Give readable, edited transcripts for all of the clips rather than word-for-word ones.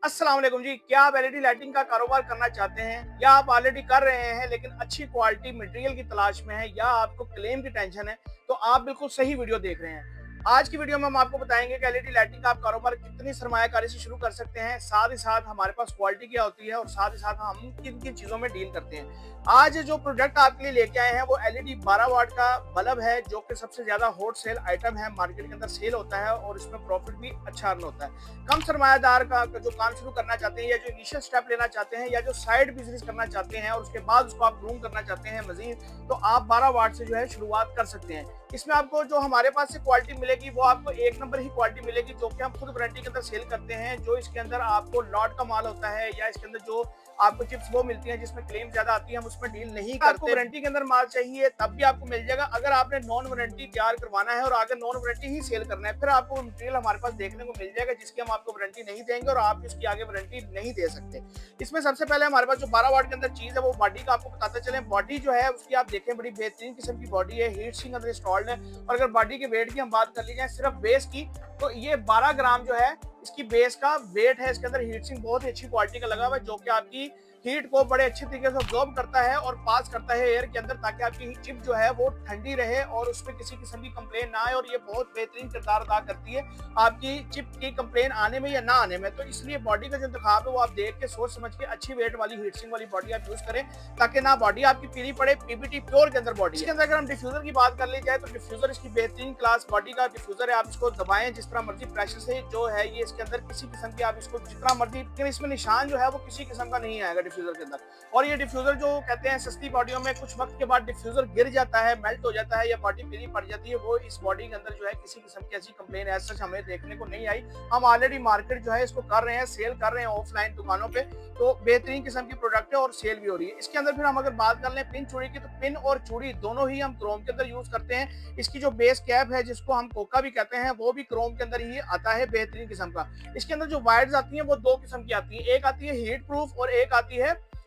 अस्सलाम वालेकुम जी। क्या आप एलईडी लाइटिंग का कारोबार करना चाहते हैं या आप ऑलरेडी कर रहे हैं लेकिन अच्छी क्वालिटी मटेरियल की तलाश में है या आपको क्लेम की टेंशन है, तो आप बिल्कुल सही वीडियो देख रहे हैं। आज की वीडियो में हम आपको बताएंगे कि एलईडी लाइटिंग का आप कारोबार कितनी सरमायाकारी से शुरू कर सकते हैं, साथ ही साथ हमारे पास क्वालिटी क्या होती है और साथ ही साथ हम किन किन चीजों में डील करते हैं। आज जो प्रोडक्ट आपके लिए लेके आए हैं वो एलईडी 12 वाट का बल्ब है, जो कि सबसे ज्यादा हॉट सेल आइटम है, मार्केट के अंदर सेल होता है और इसमें प्रॉफिट भी अच्छा अर्न होता है। कम सरमायादार का जो काम शुरू करना चाहते हैं या जो इनिशियल स्टेप लेना चाहते हैं या जो साइड बिजनेस करना चाहते हैं और उसके बाद उसको आप ग्रूम करना चाहते हैं मजीद, तो आप 12 वाट से जो है शुरुआत कर सकते हैं। इसमें आपको जो हमारे पास से क्वालिटी मिलेगी वो आपको एक नंबर ही क्वालिटी मिलेगी, जो कि हम खुद वारंटी के अंदर सेल करते हैं। जो इसके अंदर आपको लॉट का माल होता है या इसके अंदर जो आपको चिप्स वो मिलती हैं जिसमें क्लेम ज्यादा आती है, हम उसमें डील नहीं करते। आपको वारंटी के अंदर माल चाहिए तब भी आपको मिल जाएगा। अगर आपने नॉन वारंटी तैयार करवाना है और अगर नॉन वारंटी ही सेल करना है, फिर आपको मटेरियल हमारे पास देखने को मिल जाएगा जिसकी हम आपको वारंटी नहीं देंगे और आप इसकी आगे वारंटी नहीं दे सकते। इसमें सबसे पहले हमारे पास जो 12 वाट के अंदर चीज है वो बॉडी का आपको बताते चले। बॉडी जो है उसकी आप देखें, बड़ी बेहतरीन किस्म की बॉडी है, हीट सिंक अंदर इंस्टॉल्ड है। और अगर बॉडी के वेट की हम बात कर ली जाए सिर्फ बेस की, तो ये 12 ग्राम जो है इसकी बेस का वेट है। इसके अंदर हीट सिंक बहुत ही अच्छी क्वालिटी का लगा हुआ है, जो कि आपकी हीट को बड़े अच्छे तरीके से ऑब्जॉर्ब करता है और पास करता है एयर के अंदर, ताकि आपकी चिप जो है वो ठंडी रहे और उसमें किसी किस्म की कंप्लेन ना आए। और ये बहुत बेहतरीन किरदार अदा करती है आपकी चिप की कंप्लेन आने में या ना आने में। तो इसलिए बॉडी का जो इंतखाब है वो आप देख के सोच समझ के अच्छी वेट वाली हीट सिंक वाली बॉडी आप यूज करें, ताकि ना बॉडी आपकी पीली पड़े। पीबीटी प्योर के अंदर बॉडी। इसके अंदर अगर हम डिफ्यूजर की बात कर ली जाए तो डिफ्यूजर इसकी बेहतरीन क्लास बॉडी का डिफ्यूजर है। आप इसको दबाएं जिस तरह मर्जी प्रेशर से, जो है ये इसके अंदर किसी किस्म की आप इसको जितना मर्जी, लेकिन इसमें निशान जो है वो किसी किस्म का नहीं आएगा डिफ्यूजर के अंदर। और ये डिफ्यूजर जो कहते हैं सस्ती बॉडियों में कुछ वक्त के बाद डिफ्यूजर गिर जाता है, मेल्ट हो जाता है या बॉडी पीली पड़ जाती है, वो इस बॉडी के अंदर जो है किसी किस्म की ऐसी कंप्लेन ऐसा हमें देखने को नहीं आई। हम ऑलरेडी मार्केट जो है इसको कर रहे हैं, सेल कर रहे हैं ऑफलाइन दुकानों पे, तो बेहतरीन किस्म की प्रोडक्ट है और सेल भी हो रही है। इसके अंदर फिर हम अगर बात कर लें पिन चूड़ी की, तो पिन और चूड़ी दोनों ही हम क्रोम के अंदर यूज करते हैं। इसकी जो बेस कैप है जिसको हम कोका भी कहते हैं, वो भी क्रोम के अंदर ही आता है, बेहतरीन किस्म का। इसके अंदर जो वायर्स आती हैं वो दो किस्म की आती है, एक आती है हीट प्रूफ और एक आती है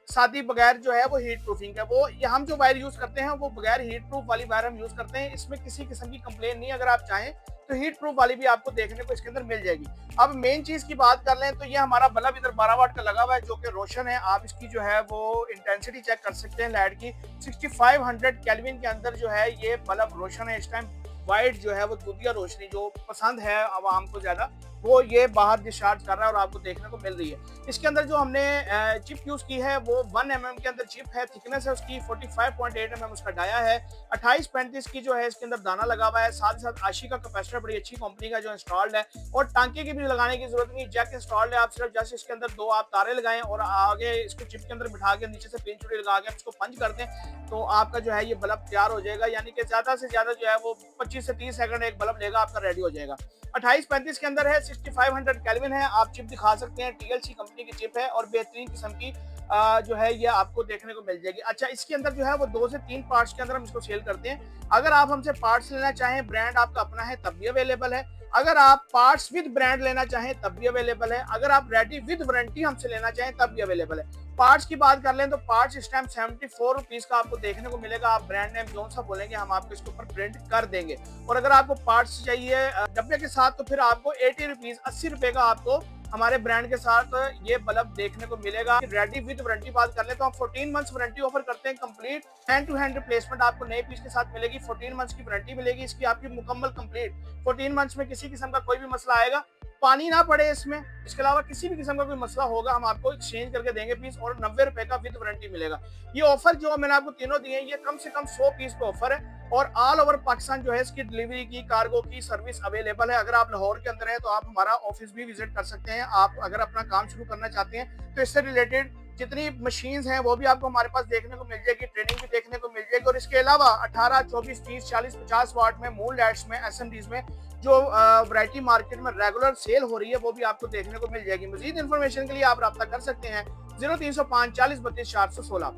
सादी बगैर जो है वो हीट प्रूफिंग है। वो ये हम जो वायर यूज करते हैं वो बगैर हीट प्रूफ वाली वायर हम यूज करते हैं। इसमें किसी किस्म की कंप्लेन नहीं, अगर आप चाहें तो हीट प्रूफ वाली भी आपको देखने को इसके अंदर मिल जाएगी। अब मेन चीज की बात कर लें तो ये हमारा बल्ब इधर 12 वाट का लगा हुआ है, जो कि रोशन है। आप इसकी जो है वो इंटेंसिटी चेक कर सकते हैं लाइट की। 6500 केल्विन के अंदर जो है ये बल्ब रोशन है इस टाइम। वाइट जो है वो दूधिया रोशनी जो पसंद है आवाम को ज्यादा, वो ये बाहर डिस्चार्ज कर रहा है और आपको देखने को मिल रही है। इसके अंदर जो हमने चिप यूज की है वो 1 mm के अंदर चिप है, थिकनेस है उसकी 45.8 mm उसका डाया है। 2835 की जो है इसके अंदर दाना लगा हुआ है, साथ ही साथ आशी का कैपेसिटर बड़ी अच्छी कंपनी का जो इंस्टॉल्ड है और टांके की भी लगाने की जरूरत नहीं, जैक इंस्टॉल्ड है। आप सिर्फ जैसे इसके अंदर दो आप तारे लगाएं और आगे इसको चिप के अंदर बिठा के नीचे से पिन चूड़ी लगा के इसको पंच कर दें, तो आपका जो है ये बल्ब तैयार हो जाएगा। यानी कि ज्यादा से ज्यादा जो है वो 25 से 30 सेकंड एक बल्ब लेगा, आपका रेडी हो जाएगा। 2835 के अंदर है, 6500 केल्विन है। आप चिप दिखा सकते हैं, टीएलसी कंपनी की चिप है और बेहतरीन किस्म की जो है ये आपको देखने को मिल जाएगी। अच्छा, इसके अंदर जो है वो 2 से 3 पार्ट्स के अंदर हम इसको सेल करते हैं। अगर आप हमसे पार्ट्स लेना चाहें, ब्रांड आपका अपना है तब भी अवेलेबल है। अगर आप पार्ट्स विद ब्रांड लेना चाहें तब भी अवेलेबल है। अगर आप रेडी विद वारंटी हमसे लेना चाहें तब भी अवेलेबल है। पार्ट्स की बात कर लें तो पार्ट्स इस टाइम 74 रुपीज का आपको देखने को मिलेगा। आप ब्रांड नेम जो सा बोलेंगे हम आपको इसके ऊपर प्रिंट कर देंगे। और अगर आपको पार्ट्स चाहिए डब्बे के साथ, तो फिर आपको 80 रुपीज 80 रुपए का आपको हमारे ब्रांड के साथ ये बल्ब देखने को मिलेगा। रेडी विद वारंटी बात कर ले तो हम 14 मंथ्स वारंटी ऑफर करते हैं। Complete hand to hand replacement आपको नए पीस के साथ मिलेगी। 14 मंथ्स की वारंटी मिलेगी इसकी आपकी मुकम्मल कंप्लीट। 14 मंथ्स में किसी किस्म का कोई भी मसला आएगा, पानी ना पड़े इसमें, इसके अलावा किसी भी किस्म का कोई मसला होगा, हम आपको एक्सचेंज करके देंगे पीस और 90 रुपए का विद वारंटी मिलेगा। ये ऑफर जो मैंने आपको तीनों दिए हैं, ये कम से कम 100 पीस का ऑफर है और ऑल ओवर पाकिस्तान जो है इसकी डिलीवरी की, कार्गो की सर्विस अवेलेबल है। अगर आप लाहौर के अंदर हैं तो आप हमारा ऑफिस भी विजिट कर सकते हैं। आप अगर अपना काम शुरू करना चाहते हैं तो इससे रिलेटेड जितनी मशीन्स हैं वो भी आपको हमारे पास देखने को मिल जाएगी, ट्रेनिंग भी देखने को मिल जाएगी। और इसके अलावा 18, 24, 30, 40, 50 वाट में मूल लाइट्स में, एसएमडीज में जो वैरायटी मार्केट में रेगुलर सेल हो रही है वो भी आपको देखने को मिल जाएगी। मजीद इन्फॉर्मेशन के लिए आप रब्ता कर सकते हैं 0305 40 32 416।